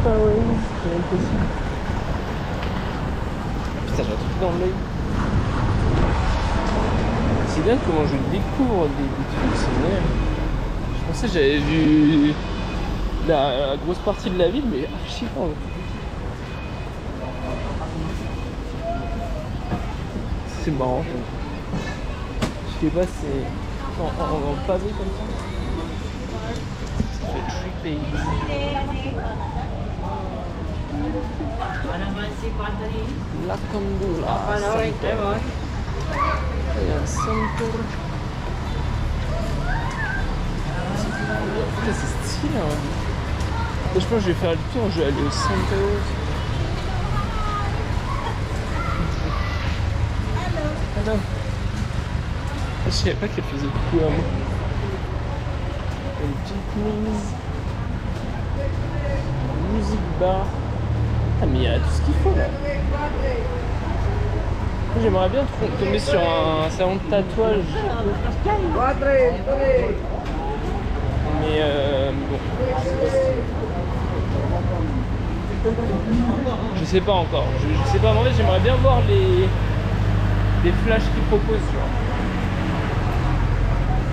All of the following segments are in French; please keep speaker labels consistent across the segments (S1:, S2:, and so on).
S1: Paris, c'est impossible. Putain, j'ai un truc dans l'œil. C'est bien comment je découvre des trucs, c'est vrai. Je pensais que j'avais vu la grosse partie de la ville, mais archi pas. C'est marrant. Je sais pas, c'est en pavé comme ça. Ça fait triper. La Candula. Il y a un centre. Putain, c'est stylé. Hein. Je pense que je vais faire le tour, je vais aller au centre. Hello. Je savais pas qu'elle faisait beaucoup à moi. Une jeepneys. Music bar. Ah mais il y a tout ce qu'il faut là. J'aimerais bien tomber sur un salon de tatouage. Mais bon. Je sais pas encore. Je sais pas, en fait j'aimerais bien voir les flashs qu'ils proposent, tu vois.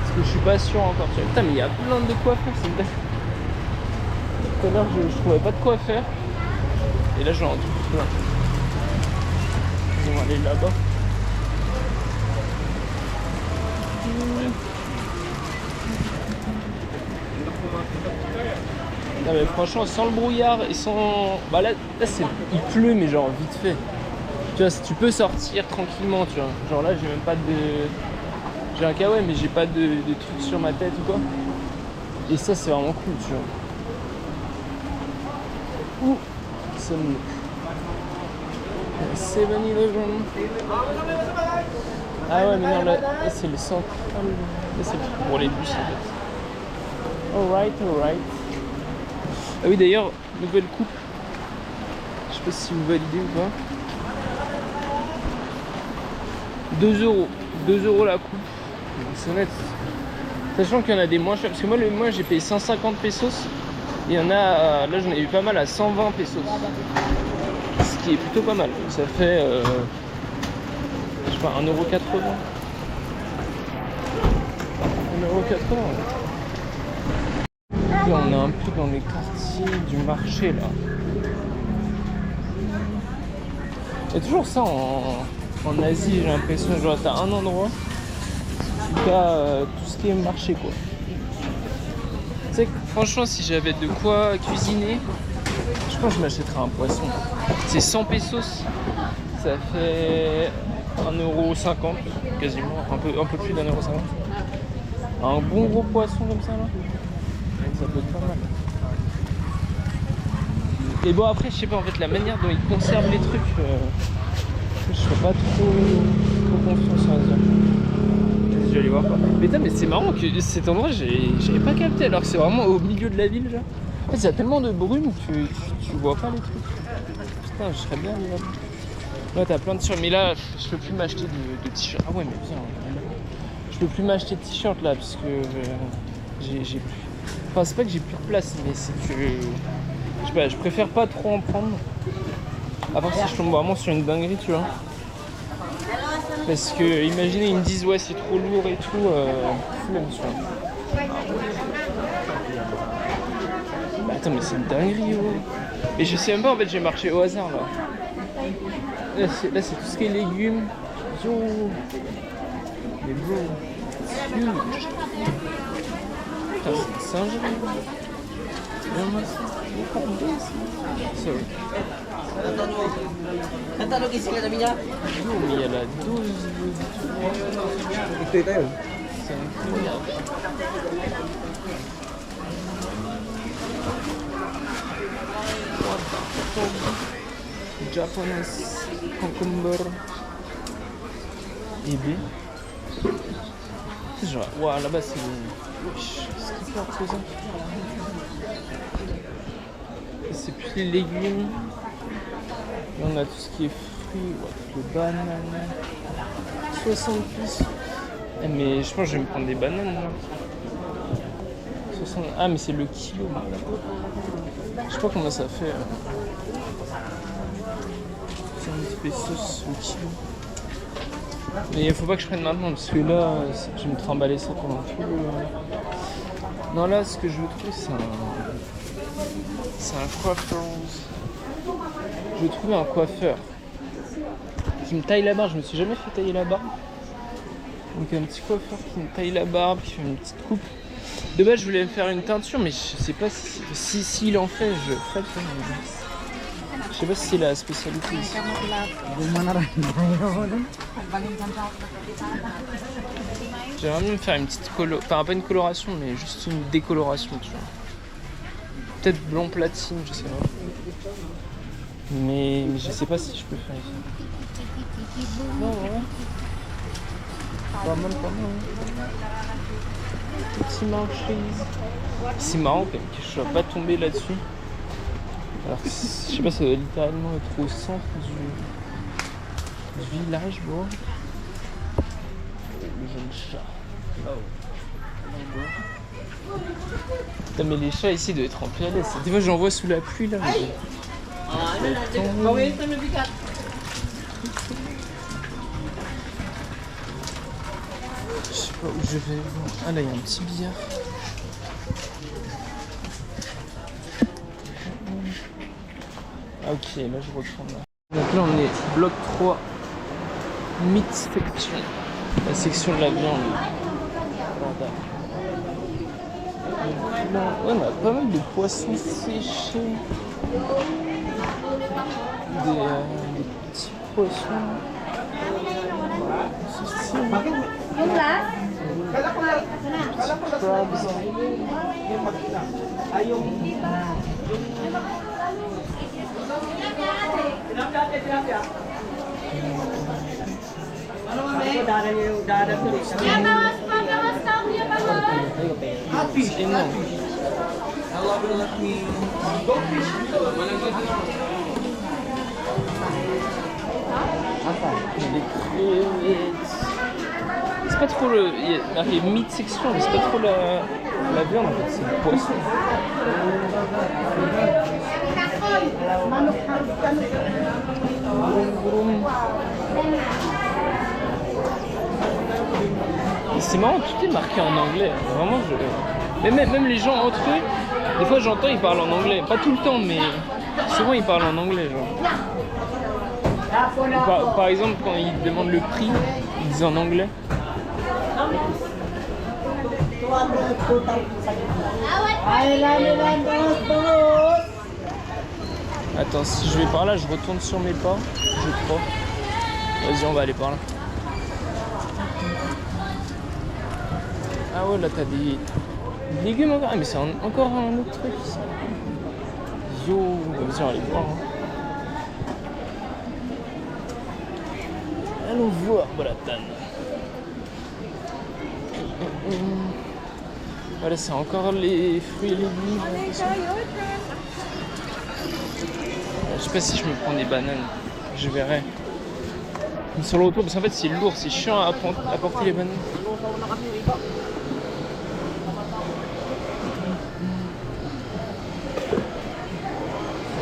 S1: Parce que je suis pas sûr encore. Tu vois. Putain mais il y a plein de quoi faire, c'est une bête. Tout à l'heure je trouvais pas de quoi faire. Et là j'en trouve plein. On va aller là-bas. Non mais franchement sans le brouillard et sans... Bah là il pleut mais genre vite fait. Tu vois, tu peux sortir tranquillement, tu vois. Genre là j'ai même pas de... J'ai un kawaii mais j'ai pas de trucs sur ma tête ou quoi. Et ça c'est vraiment cool, tu vois. Ouh, sommes-nous 7-Eleven. Ah ouais mais non là c'est le centre. Là c'est pour les bus en fait. Alright. Ah oui d'ailleurs, nouvelle coupe. Je sais pas si vous validez ou pas. 2 €. 2 € la coupe. C'est honnête. Sachant qu'il y en a des moins chers. Parce que moi j'ai payé 150 pesos. Et il y en a, là j'en ai eu pas mal à 120 pesos. Ce qui est plutôt pas mal. Ça fait, je sais pas, 1,80 €. 1,80 €. Là, on est un peu dans les quartiers du marché là. Il y a toujours ça en Asie, j'ai l'impression. Genre, t'as un endroit où t'as tout ce qui est marché quoi. Tu sais que franchement, si j'avais de quoi cuisiner, je pense que je m'achèterais un poisson. C'est 100 pesos, ça fait 1,50 € quasiment, un peu plus d'1,50 €. Un bon gros poisson comme ça là. Ça peut être pas mal. Et bon après je sais pas en fait la manière dont ils conservent les trucs, je fais pas trop confiance en ça. Je vais aller voir quoi. Mais c'est marrant que cet endroit j'avais pas capté alors que c'est vraiment au milieu de la ville genre. En fait il y a tellement de brume que tu vois pas les trucs. Putain je serais bien là. Là t'as plein de t-shirts mais là je peux plus m'acheter de t-shirts. Ah ouais mais bien. Je peux plus m'acheter de t-shirts là parce que j'ai plus. Enfin c'est pas que j'ai plus de place mais c'est que je sais pas, je préfère pas trop en prendre. À part si je tombe vraiment sur une dinguerie tu vois. Parce que imaginez ils me disent ouais c'est trop lourd et tout, flemme tu vois. Bah, attends mais c'est une dinguerie oh. Et je sais même pas en fait j'ai marché au hasard là. Là c'est tout ce qui est légumes. Yo. Les bro. C'est huge. Putain, c'est une singerie. Regarde-moi ça. Look at this. Sorry.
S2: Cuéntanos que hiciste la mía.
S1: Yo, mais il y a la dose de... C'est incroyable. What the fuck? Japanese cucumber. Et B. C'est genre, ouah, là-bas c'est... Wesh, skipper tout ça. Et c'est plus les légumes. Là on a tout ce qui est fruits, ouais, les bananes. 60 plus. Mais je pense que je vais me prendre des bananes là. 60... Ah, mais c'est le kilo. Je sais pas comment ça fait. 70 pesos le kilo. Mais il faut pas que je prenne maintenant parce que là, je vais me trimballer ça pendant tout le... Non, là, ce que je veux trouver, c'est un coiffeur. Je veux trouver un coiffeur qui me taille la barbe. Je me suis jamais fait tailler la barbe. Donc un petit coiffeur qui me taille la barbe, qui fait une petite coupe. De base, je voulais me faire une teinture, mais je sais pas si il en fait, je ferai le faire. Je sais pas si c'est la spécialité ici. J'aimerais bien me faire une petite enfin pas une coloration, mais juste une décoloration, tu vois. Peut-être blanc platine, je sais pas. Mais je sais pas si je peux faire ici. Non, ouais. Pas mal. Petit marché. C'est marrant quand même que je sois pas tombé là-dessus. Alors que je sais pas, ça doit littéralement être au centre du village, bon. Le jeune chat. Putain, mais les chats ici doivent être en PLS. Des fois j'en vois sous la pluie là. Mais... Je sais pas où je vais. Ah là il y a un petit billard. Ah, ok, là je retourne là. Donc là on est bloc 3, meat section, la section de la viande. Là, on a pas mal de poissons séchés, des petits poissons. C'est énorme. Les crevettes. C'est pas trop le. Il y a marqué meat section, mais c'est pas trop la viande en fait, c'est le poisson. C'est marrant, tout est marqué en anglais. Vraiment, mais même les gens entre eux, des fois j'entends ils parlent en anglais. Pas tout le temps, mais souvent ils parlent en anglais. Genre. Par exemple, quand ils demandent le prix, ils disent en anglais. Attends, si je vais par là, je retourne sur mes pas, je crois. Vas-y, on va aller par là. Ah ouais, là t'as des légumes encore. Ah mais c'est encore un autre truc ici. Yo, vas-y, on va aller voir. Allons voir, voilà, Tan. Voilà, c'est encore les fruits et légumes. Je sais pas si je me prends des bananes, je verrai. Sur le retour, parce qu'en fait c'est lourd, c'est chiant à porter les bananes.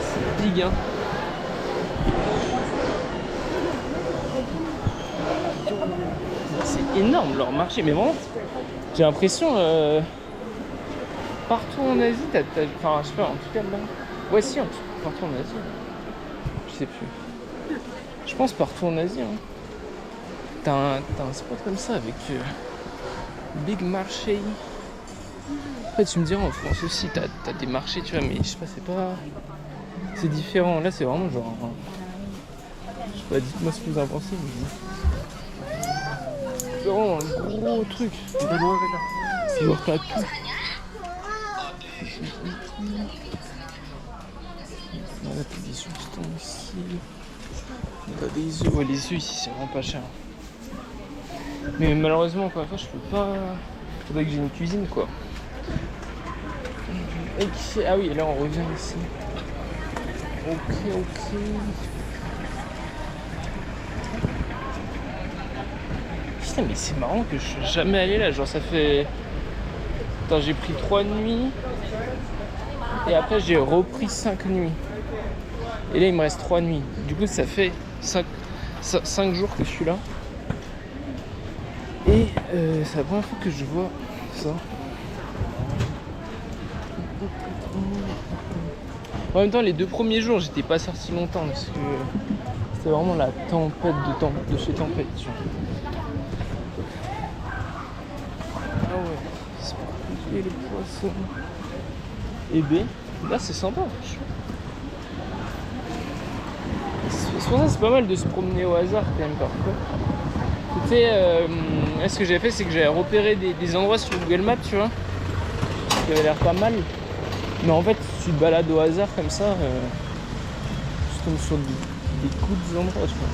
S1: C'est big, hein. C'est énorme leur marché, mais vraiment, j'ai l'impression partout en Asie, enfin je sais pas, en tout cas là. Ouais si, partout en Asie. Je sais plus. Je pense partout en Asie. Hein. T'as un spot comme ça avec big marché. Après tu me diras en France aussi, t'as des marchés, tu vois, mais je sais pas, c'est différent. Là c'est vraiment genre. Je sais pas, dites-moi ce que vous en pensez. Mais... c'est vraiment un gros truc. C'est genre t'as tout. Là t'as des ustensiles. T'as des œufs. Ouais, les œufs ici c'est vraiment pas cher. Mais malheureusement encore une fois je peux pas. Faudrait que j'ai une cuisine quoi. Okay. Ah oui, là on revient ici. Ok. Putain mais c'est marrant que je suis jamais allé là, genre ça fait Attends, j'ai pris 3 nuits. Et après, j'ai repris 5 nuits. Et là, il me reste 3 nuits. Du coup, ça fait 5 jours que je suis là. Et c'est la première fois que je vois ça. En même temps, les 2 premiers jours, j'étais pas sorti longtemps parce que c'était vraiment la tempête de chez Tempête. Tu vois. Ah ouais, c'est pour couper les poissons. Et B, là c'est sympa. C'est pour ça c'est pas mal de se promener au hasard quand même parfois. Tu sais, ce que j'avais fait, c'est que j'avais repéré des endroits sur Google Maps, tu vois, qui avaient l'air pas mal. Mais en fait, si tu te balades au hasard comme ça, tu tombes sur des coups d'endroits, tu vois.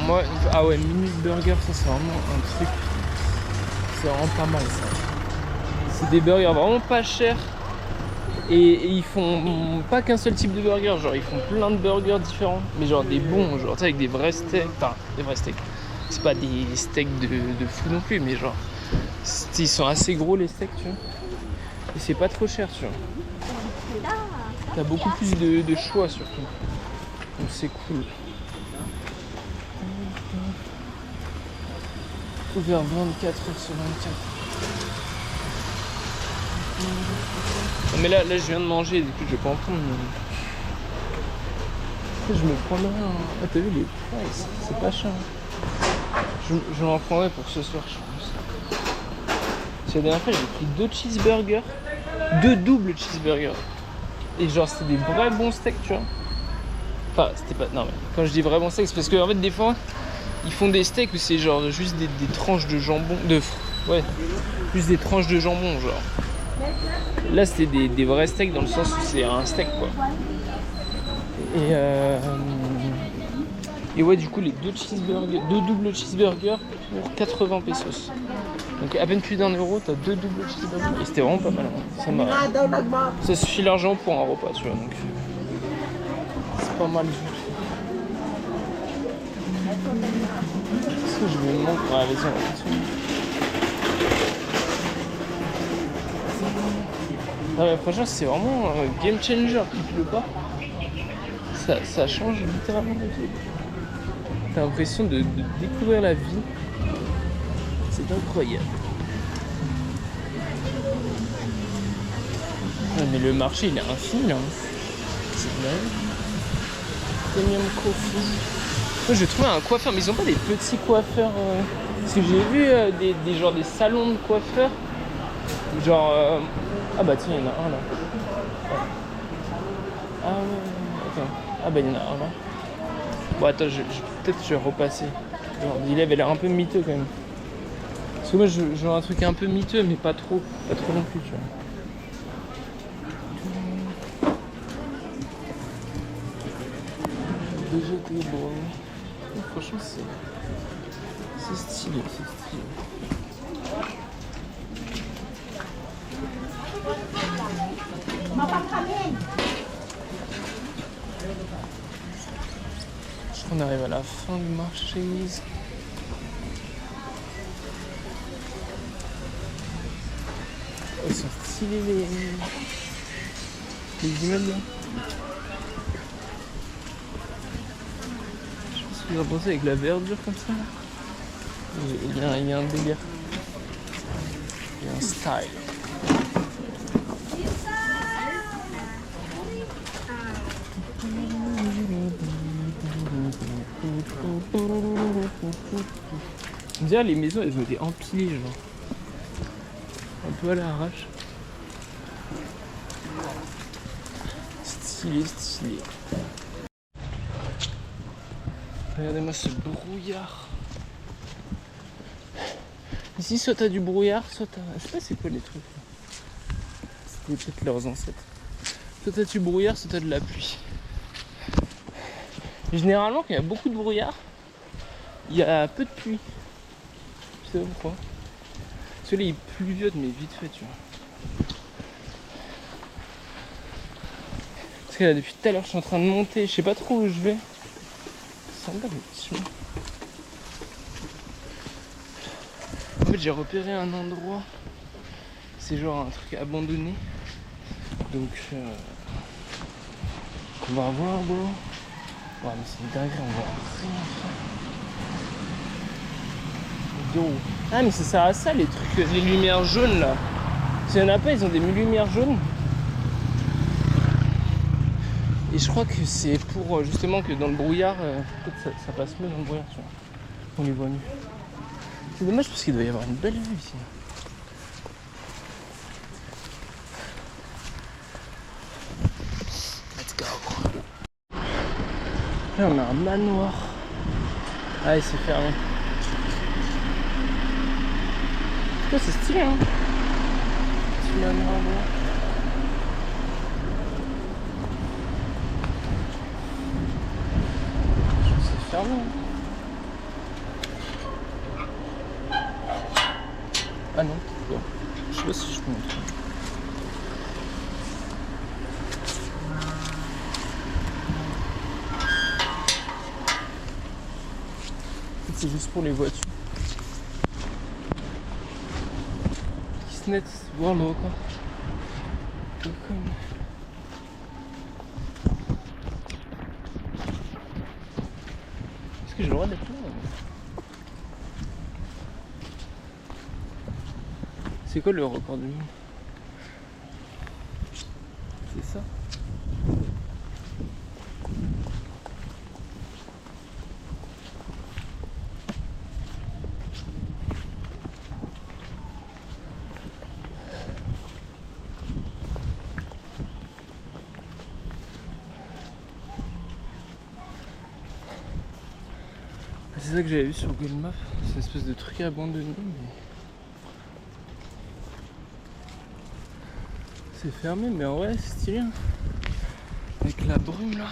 S1: Moi, ah ouais, Minute Burger, ça c'est vraiment un truc. C'est vraiment pas mal ça. C'est des burgers vraiment pas chers. Et ils font pas qu'un seul type de burger, genre ils font plein de burgers différents. Mais genre des bons, genre avec des vrais steaks. Enfin, des vrais steaks. C'est pas des steaks de fou non plus, mais genre. Ils sont assez gros les steaks, tu vois. Et c'est pas trop cher, tu vois. T'as beaucoup plus de choix surtout. Donc c'est cool. Ouvert 24 heures sur 24. Non mais là je viens de manger, du coup je vais pas en prendre. Mais... je me prendrai un... Ah t'as vu les prices, c'est pas cher. Je m'en prendrai pour ce soir je pense. Parce que la dernière fois j'ai pris 2 cheeseburgers, 2 doubles cheeseburgers. Et genre c'était des vrais bons steaks, tu vois. Enfin c'était pas... Non mais quand je dis vrais bons steaks c'est parce que en fait des fois... Ils font des steaks où c'est genre juste des tranches de jambon, ouais, juste des tranches de jambon genre. Là c'était des vrais steaks dans le sens où c'est un steak quoi. Et ouais du coup les 2 doubles cheeseburgers pour 80 pesos. Donc à peine plus d'1 euro, t'as 2 doubles cheeseburgers. Et c'était vraiment pas mal. Hein. Ça suffit largement pour un repas tu vois donc. C'est pas mal du tout. Est-ce que je vais me montrer? Ouais, vas-y, on va continuer. Ah ouais, franchement, c'est vraiment un game changer qui pleut pas. Ça change littéralement la vie. T'as l'impression de découvrir la vie. C'est incroyable. Ouais, mais le marché, il est infini là. C'est dingue. Premium coffee. Moi j'ai trouvé un coiffeur, mais ils ont pas des petits coiffeurs. Parce que j'ai vu des salons de coiffeurs. Genre. Ah bah tiens, il y en a un là. Ouais. Ah ouais, attends. Ah bah il y en a un là. Bon attends, peut-être je vais repasser. Genre, il avait l'air un peu miteux quand même. Parce que moi je veux un truc un peu miteux, mais pas trop. Pas trop non plus, tu vois. Vegetable. Franchement c'est stylé, c'est stylé. Je crois qu'on arrive à la fin du marché. Oh, ils sont stylés les immeubles. Vous en pensez avec la verdure comme ça là? Il y a un délire. Il y a un style. On dirait les maisons elles ont été empilées genre. Un peu à l'arrache. Stylé, stylé. Regardez-moi ce brouillard. Ici, soit t'as du brouillard, soit t'as... Je sais pas c'est quoi les trucs. C'était peut-être leurs ancêtres. Soit t'as du brouillard, soit t'as de la pluie. Généralement, quand il y a beaucoup de brouillard, il y a peu de pluie. Je sais pas pourquoi. Celui-là, il pluviote, mais vite fait, tu vois. Parce que là, depuis tout à l'heure, je suis en train de monter. Je sais pas trop où je vais. sympa le petit chemin. En fait, j'ai repéré un endroit. C'est genre un truc abandonné. Donc, on va voir, bro. Ouais, mais c'est une dinguerie, on voit rien faire. Yo. Ah, mais ça sert à ça, les trucs, les lumières jaunes là. S'il y en a pas, ils ont des lumières jaunes. Et je crois que c'est pour justement que dans le brouillard, peut-être ça passe mieux dans le brouillard, tu vois. On les voit mieux. C'est dommage parce qu'il doit y avoir une belle vue ici. Let's go. Là on a un manoir. Ah il s'est fermé. Oh, c'est stylé hein. Petit manoir là. C'est fermé hein. Ah non, je sais pas si je peux montrer. C'est juste pour les voitures. Kisnet, voir le quoi. Est-ce que j'ai le droit d'être là? C'est quoi le record du monde? C'est ça? C'est ça que j'avais vu sur Google Maps, c'est une espèce de truc abandonné, mais c'est fermé, mais en vrai c'est stylé, hein. Avec la brume là.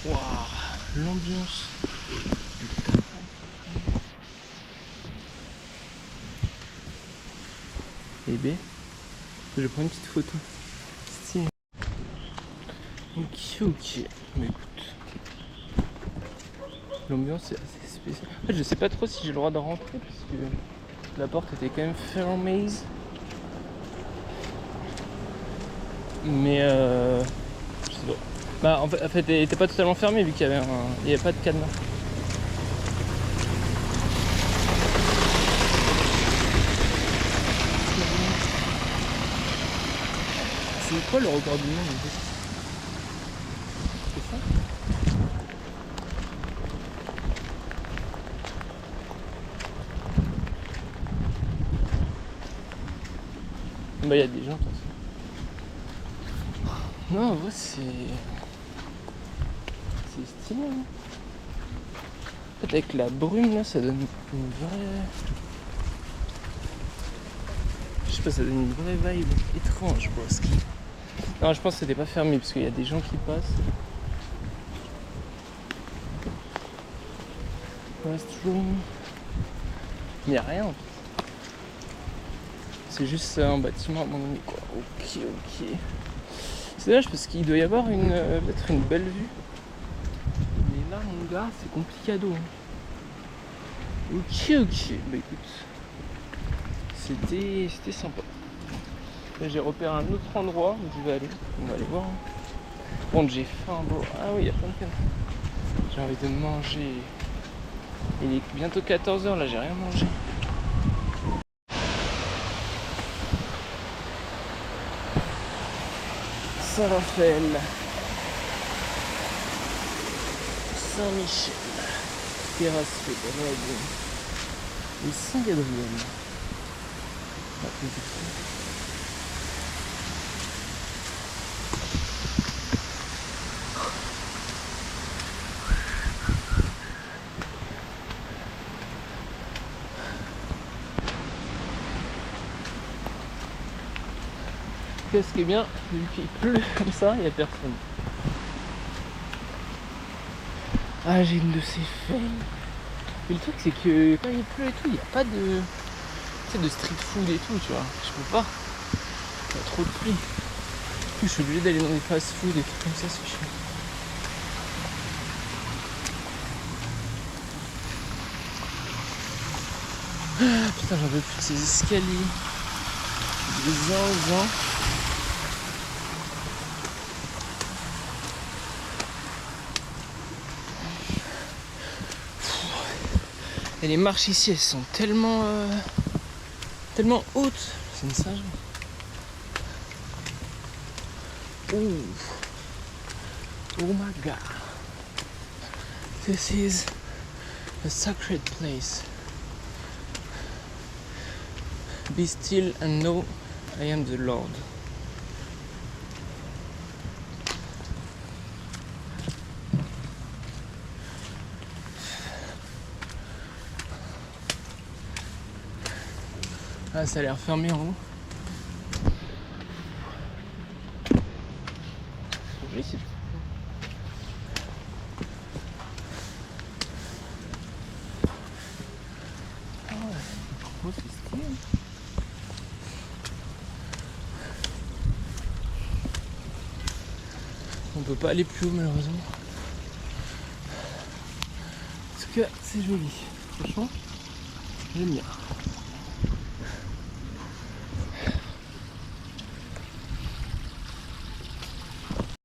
S1: Waouh, l'ambiance. Et B, je prends une petite photo. Stylé. Ok, mais écoute, l'ambiance est assez spéciale. En fait, je sais pas trop si j'ai le droit de rentrer parce que la porte était quand même fermée. Mais je sais pas. Bah en fait elle était pas totalement fermée vu qu'il y avait il y avait pas de cadenas. C'est quoi le record du monde? C'est ça? Bah il y a des gens de toute façon. Non en vrai c'est stylé hein. En fait avec la brume là ça donne une vraie... Je sais pas, ça donne une vraie vibe étrange quoi. Non je pense que c'était pas fermé parce qu'il y a des gens qui passent. Restroom. Il n'y a rien en fait. C'est juste un bâtiment abandonné quoi. Ok. C'est dommage parce qu'il doit y avoir peut-être une belle vue. Mais là mon gars c'est complicado. Ok. Bah écoute. C'était sympa. Là j'ai repéré un autre endroit où je vais aller. On va aller voir. Bon j'ai faim bro. Ah oui il y a plein de cannes. J'ai envie de manger. Il est bientôt 14h là, j'ai rien mangé. Saint-Raphaël, Saint-Michel, Terrasse Fédérale et Saint-Gabriel. Qu'est-ce qui est bien, vu qu'il pleut comme ça, il n'y a personne. Ah, j'ai une de ces failles. Mais le truc, c'est que quand il pleut et tout, il n'y a pas de. Tu sais, de street food et tout, tu vois. Je peux pas. Il y a trop de pluie. Je suis obligé d'aller dans des fast food et tout comme ça, c'est chiant. Ah, putain, j'en veux plus de ces escaliers. Des zinzins. Et les marches ici, elles sont tellement tellement hautes. C'est une singe. Oh. Oh my god. This is a sacred place. Be still and know I am the Lord. Ah, ça a l'air fermé en haut. Oui, c'est... Ah ouais, oh, c'est stylé. On peut pas aller plus haut malheureusement. En tout cas, c'est joli. Franchement, j'aime bien.